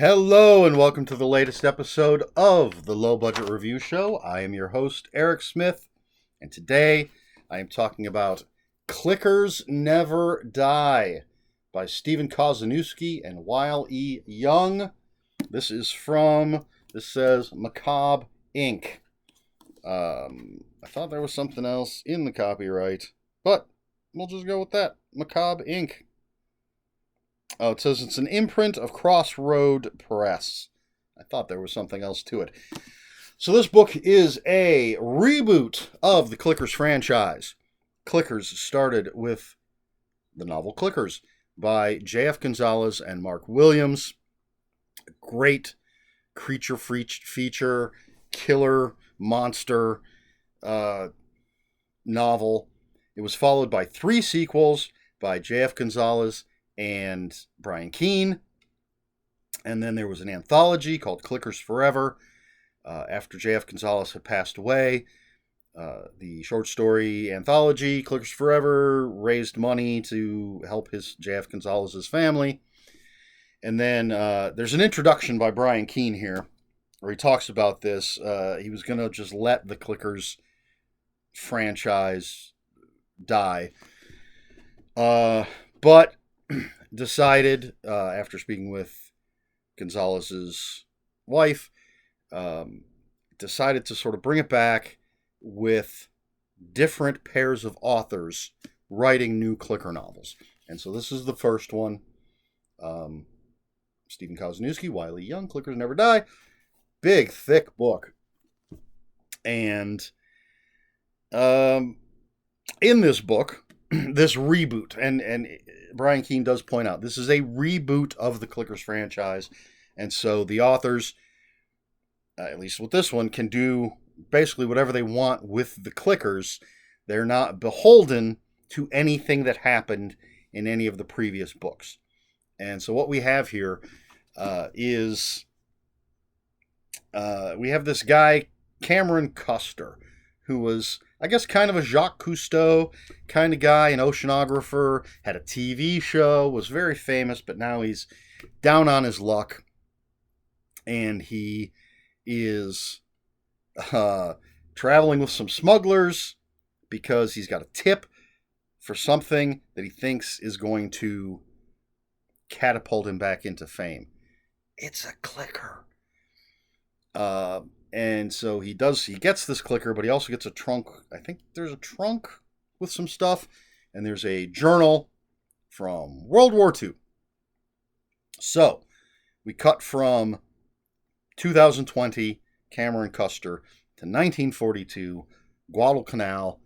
Hello and welcome to the latest episode of the Low Budget Review Show. I am your host, Eric Smith, and today I am talking about Clickers Never Die by Stephen Kozeniewski and Wile E. Young. This says Macabre Inc. I thought there was something else in the copyright, but we'll just go with that. Macabre Inc. Oh, it says it's an imprint of Crossroad Press. I thought there was something else to it. So this book is a reboot of the Clickers franchise. Clickers started with the novel Clickers by J.F. Gonzalez and Mark Williams. A great creature feature, killer, monster novel. It was followed by 3 sequels by J.F. Gonzalez and Brian Keene. And then there was an anthology called Clickers Forever. After J.F. Gonzalez had passed away, the short story anthology, Clickers Forever, raised money to help J.F. Gonzalez's family. And then there's an introduction by Brian Keene here, where he talks about this. He was going to just let the Clickers franchise die. But decided, after speaking with Gonzalez's wife, decided to sort of bring it back with different pairs of authors writing new Clicker novels. And so this is the first one. Stephen Kozeniewski, Wile E. Young, Clickers Never Die. Big, thick book. And in this book, this reboot, and Brian Keene does point out, this is a reboot of the Clickers franchise, and so the authors, at least with this one, can do basically whatever they want with the Clickers. They're not beholden to anything that happened in any of the previous books. And so what we have here is we have this guy, Cameron Custer, who was, I guess, kind of a Jacques Cousteau kind of guy, an oceanographer, had a TV show, was very famous, but now he's down on his luck. And he is traveling with some smugglers because he's got a tip for something that he thinks is going to catapult him back into fame. It's a clicker. And so he gets this clicker, but he also gets a trunk. I think there's a trunk with some stuff, and there's a journal from World War II. So we cut from 2020, Cameron Custer, to 1942, Guadalcanal.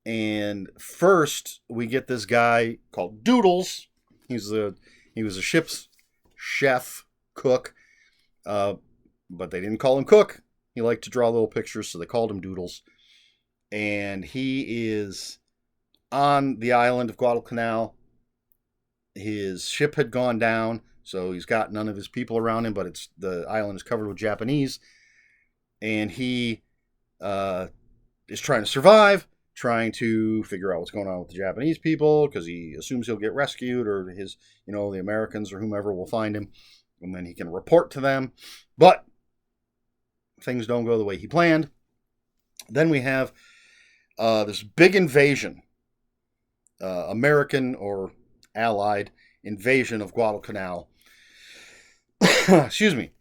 And first we get this guy called Doodles. He was a ship's chef, cook, but they didn't call him Cook. He liked to draw little pictures, so they called him Doodles. And he is on the island of Guadalcanal. His ship had gone down, so he's got none of his people around him, but the island is covered with Japanese. And he is trying to survive, trying to figure out what's going on with the Japanese people, because he assumes he'll get rescued, or the Americans or whomever will find him, and then he can report to them. But things don't go the way he planned. Then we have this big invasion, American or Allied invasion of Guadalcanal. Excuse me.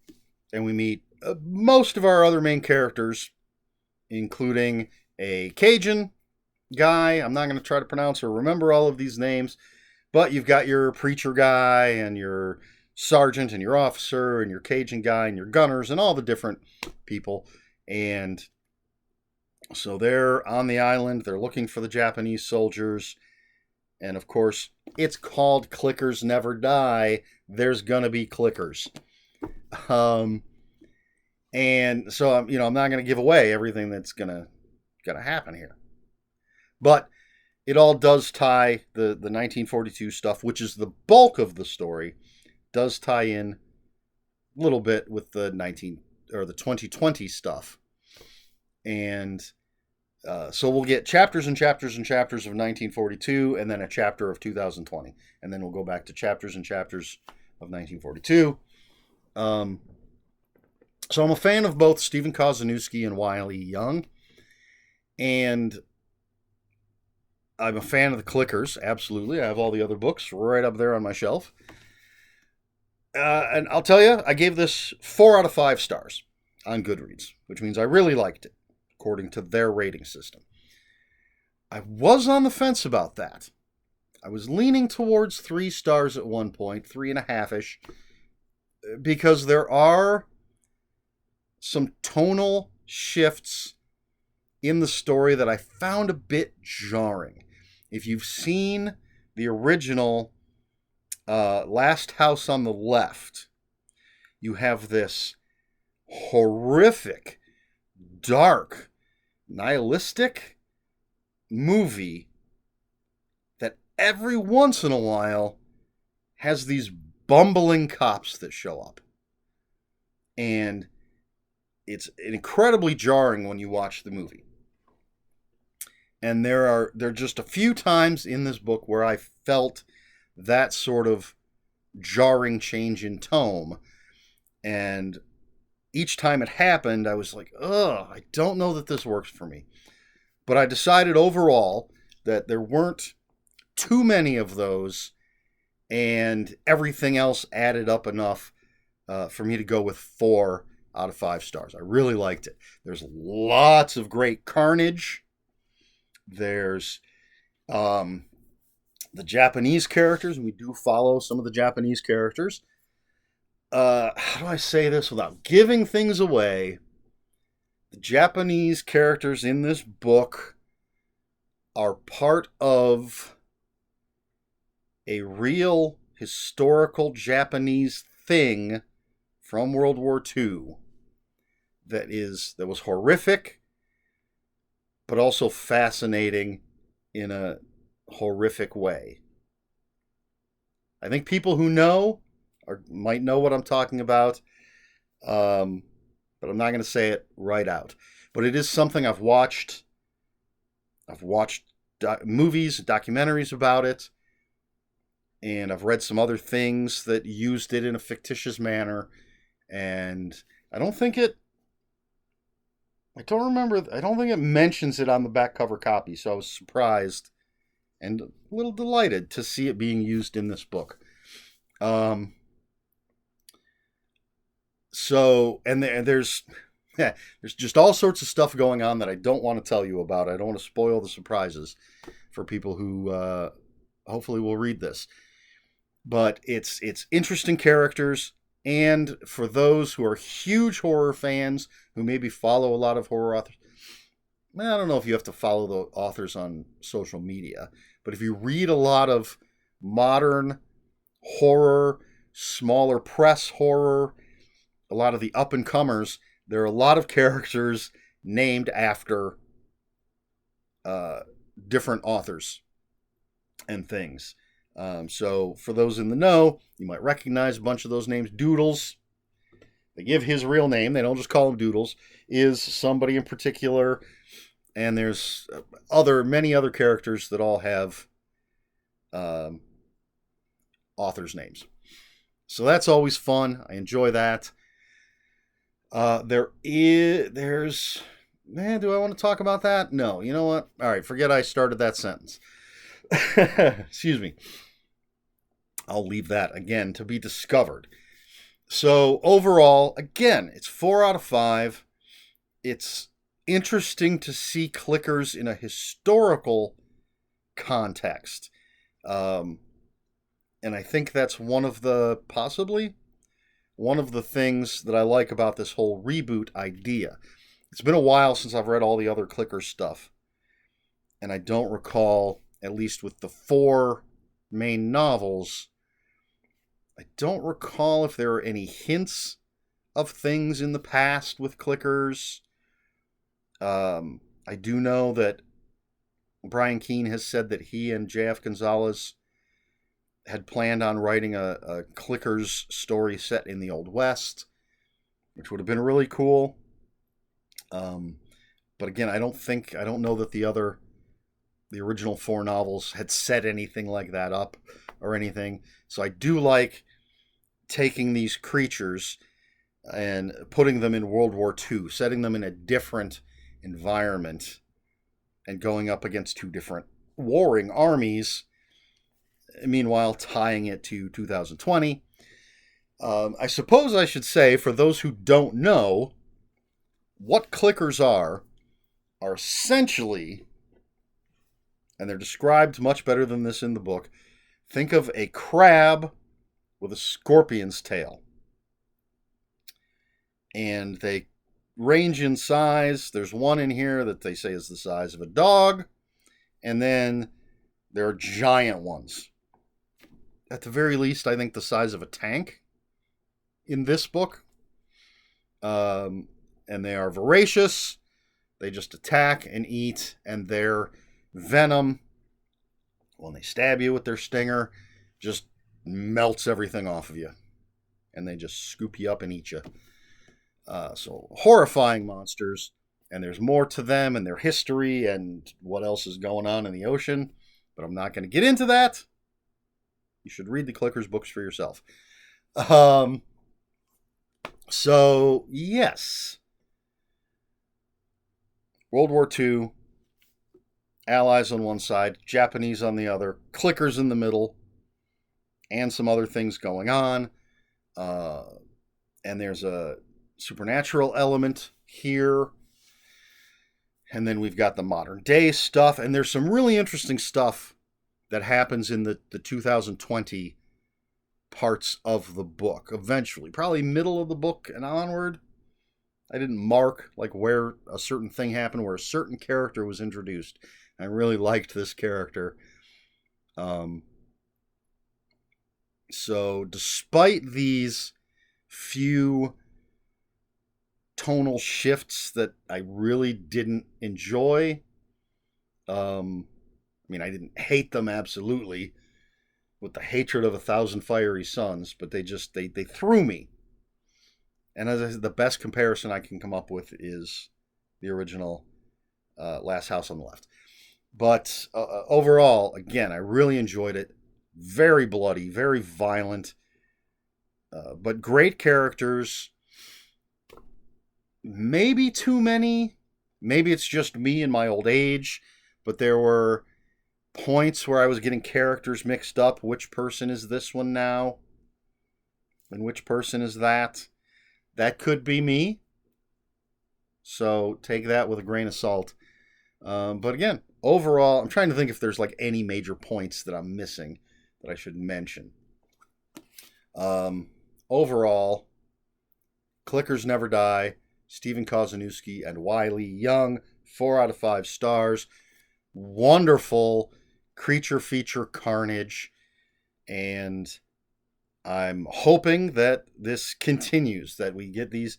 And we meet most of our other main characters, including a Cajun guy. I'm not going to try to pronounce or remember all of these names, but you've got your preacher guy and your sergeant and your officer and your Cajun guy and your gunners and all the different people. And so they're on the island. They're looking for the Japanese soldiers. And of course, it's called Clickers Never Die. There's going to be clickers. And so I'm not going to give away everything that's going to happen here. But it all does tie the 1942 stuff, which is the bulk of the story, does tie in a little bit with the 2020 stuff. And so we'll get chapters and chapters and chapters of 1942, and then a chapter of 2020. And then we'll go back to chapters and chapters of 1942. Um, so I'm a fan of both Stephen Kozeniewski and Wile E. Young, and I'm a fan of the Clickers. Absolutely, I have all the other books right up there on my shelf. And I'll tell you, I gave this 4 out of 5 stars on Goodreads, which means I really liked it, according to their rating system. I was on the fence about that. I was leaning towards 3 stars at one point, 3.5-ish, because there are some tonal shifts in the story that I found a bit jarring. If you've seen the original Last House on the Left, you have this horrific, dark, nihilistic movie that every once in a while has these bumbling cops that show up. And it's incredibly jarring when you watch the movie. And there are just a few times in this book where I felt that sort of jarring change in tone. And each time it happened, I was like, ugh, I don't know that this works for me. But I decided overall that there weren't too many of those, and everything else added up enough for me to go with 4 out of 5 stars. I really liked it. There's lots of great carnage. There's the Japanese characters, and we do follow some of the Japanese characters. How do I say this without giving things away? The Japanese characters in this book are part of a real historical Japanese thing from World War II that was horrific, but also fascinating in a horrific way. I think people who know might know what I'm talking about, but I'm not going to say it right out. But it is something I've watched. I've watched movies, documentaries about it, and I've read some other things that used it in a fictitious manner, and I don't think it mentions it on the back cover copy, so I was surprised and a little delighted to see it being used in this book. There's just all sorts of stuff going on that I don't want to tell you about. I don't want to spoil the surprises for people who hopefully will read this. But it's interesting characters, and for those who are huge horror fans who maybe follow a lot of horror authors, I don't know if you have to follow the authors on social media, but if you read a lot of modern horror, smaller press horror, a lot of the up-and-comers, there are a lot of characters named after different authors and things. So for those in the know, you might recognize a bunch of those names. Doodles, they give his real name. They don't just call him Doodles, is somebody in particular. And there's many other characters that all have authors' names. So that's always fun. I enjoy that. Do I want to talk about that? No. You know what? All right, forget I started that sentence. Excuse me. I'll leave that again to be discovered. So overall, again, it's 4 out of 5. It's interesting to see clickers in a historical context. And I think that's possibly one of the things that I like about this whole reboot idea. It's been a while since I've read all the other clicker stuff, and I don't recall, at least with the 4 main novels, I don't recall if there are any hints of things in the past with clickers. I do know that Brian Keene has said that he and J.F. Gonzalez had planned on writing a clickers story set in the Old West, which would have been really cool. But again, I don't know that the original 4 novels had set anything like that up or anything. So I do like taking these creatures and putting them in World War II, setting them in a different environment and going up against two different warring armies, meanwhile tying it to 2020. I suppose I should say, for those who don't know, what clickers are essentially, and they're described much better than this in the book, think of a crab with a scorpion's tail. And they range in size. There's one in here that they say is the size of a dog. And then there are giant ones. At the very least, I think the size of a tank in this book. And they are voracious. They just attack and eat. And their venom, when they stab you with their stinger, just melts everything off of you. And they just scoop you up and eat you. So horrifying monsters, and there's more to them and their history and what else is going on in the ocean, but I'm not going to get into that. You should read the Clickers books for yourself. So, yes. World War II, Allies on one side, Japanese on the other, Clickers in the middle, and some other things going on. And there's a supernatural element here. And then we've got the modern day stuff. And there's some really interesting stuff that happens in the 2020 parts of the book. Eventually, probably middle of the book and onward. I didn't mark like where a certain thing happened, where a certain character was introduced. I really liked this character. So despite these few tonal shifts that I really didn't enjoy, I mean, I didn't hate them absolutely with the hatred of 1,000 fiery suns, but they threw me. And as I said, the best comparison I can come up with is the original Last House on the Left. But overall, again, I really enjoyed it. Very bloody, very violent, but great characters. Maybe too many. Maybe it's just me in my old age, but there were points where I was getting characters mixed up. Which person is this one now? And which person is that? That could be me. So take that with a grain of salt. But again, overall, I'm trying to think if there's like any major points that I'm missing that I should mention. Overall, Clickers Never Die, Stephen Kozeniewski and Wile E. 4 out of 5 stars. Wonderful creature feature carnage. And I'm hoping that this continues, that we get these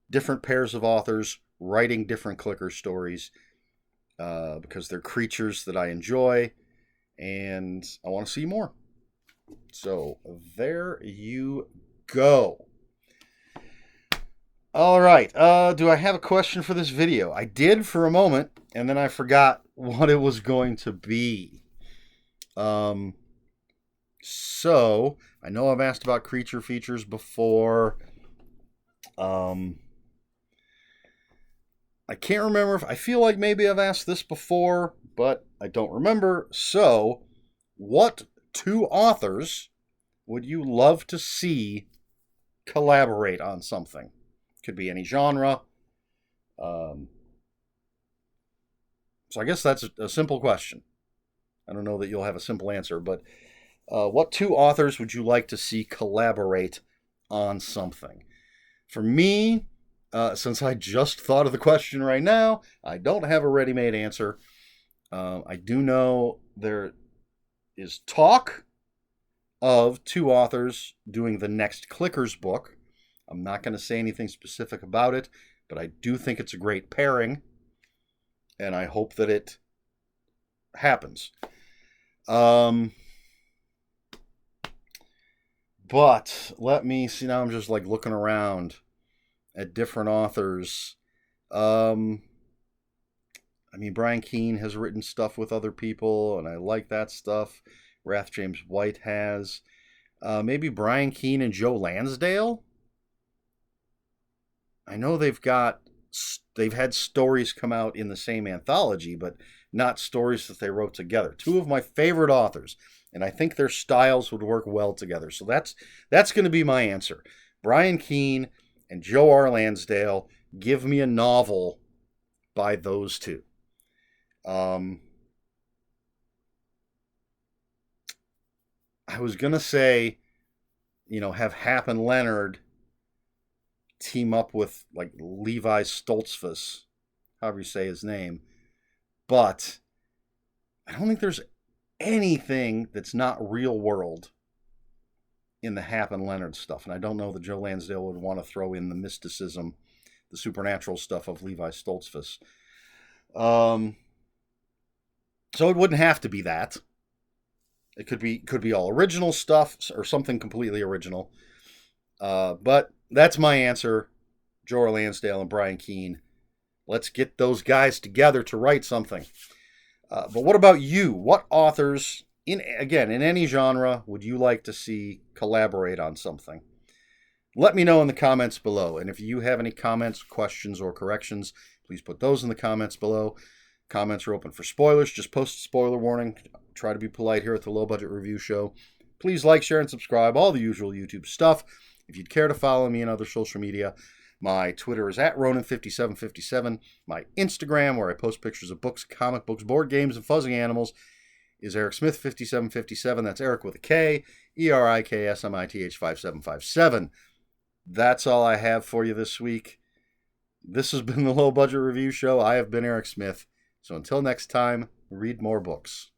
different pairs of authors writing different Clicker stories, because they're creatures that I enjoy and I want to see more. So there you go. All right. Do I have a question for this video? I did for a moment, and then I forgot what it was going to be. So I know I've asked about creature features before. I can't remember I feel like maybe I've asked this before, but I don't remember. So, what 2 authors would you love to see collaborate on something? Could be any genre. So I guess that's a simple question. I don't know that you'll have a simple answer, but what 2 authors would you like to see collaborate on something? For me, since I just thought of the question right now, I don't have a ready-made answer. I do know there is talk of 2 authors doing the next Clickers book. I'm not going to say anything specific about it, but I do think it's a great pairing, and I hope that it happens. But let me see. Now I'm just like looking around at different authors. I mean, Brian Keene has written stuff with other people, and I like that stuff. Wrath James White has. Maybe Brian Keene and Joe Lansdale I know they've had stories come out in the same anthology, but not stories that they wrote together. Two of my favorite authors, and I think their styles would work well together. So that's going to be my answer. Brian Keene and Joe R. Lansdale. Give me a novel by those two. I was going to say, have Hap and Leonard team up with like Levi Stoltzfus, however you say his name, but I don't think there's anything that's not real world in the Hap and Leonard stuff, and I don't know that Joe Lansdale would want to throw in the mysticism, the supernatural stuff of Levi Stoltzfus. So it wouldn't have to be that. It could be all original stuff or something completely original. But that's my answer. Joe R. Lansdale and Brian Keene. Let's get those guys together to write something. But what about you? What authors, in any genre, would you like to see collaborate on something? Let me know in the comments below. And if you have any comments, questions, or corrections, please put those in the comments below. Comments are open for spoilers. Just post a spoiler warning. Try to be polite here at the Low Budget Review Show. Please like, share, and subscribe. All the usual YouTube stuff. If you'd care to follow me on other social media, my Twitter is @Ronan5757. My Instagram, where I post pictures of books, comic books, board games, and fuzzy animals, is ErikSmith5757. That's Eric with a K, ERIKSMITH5757. That's all I have for you this week. This has been the Low Budget Review Show. I have been Erik Smith. So until next time, read more books.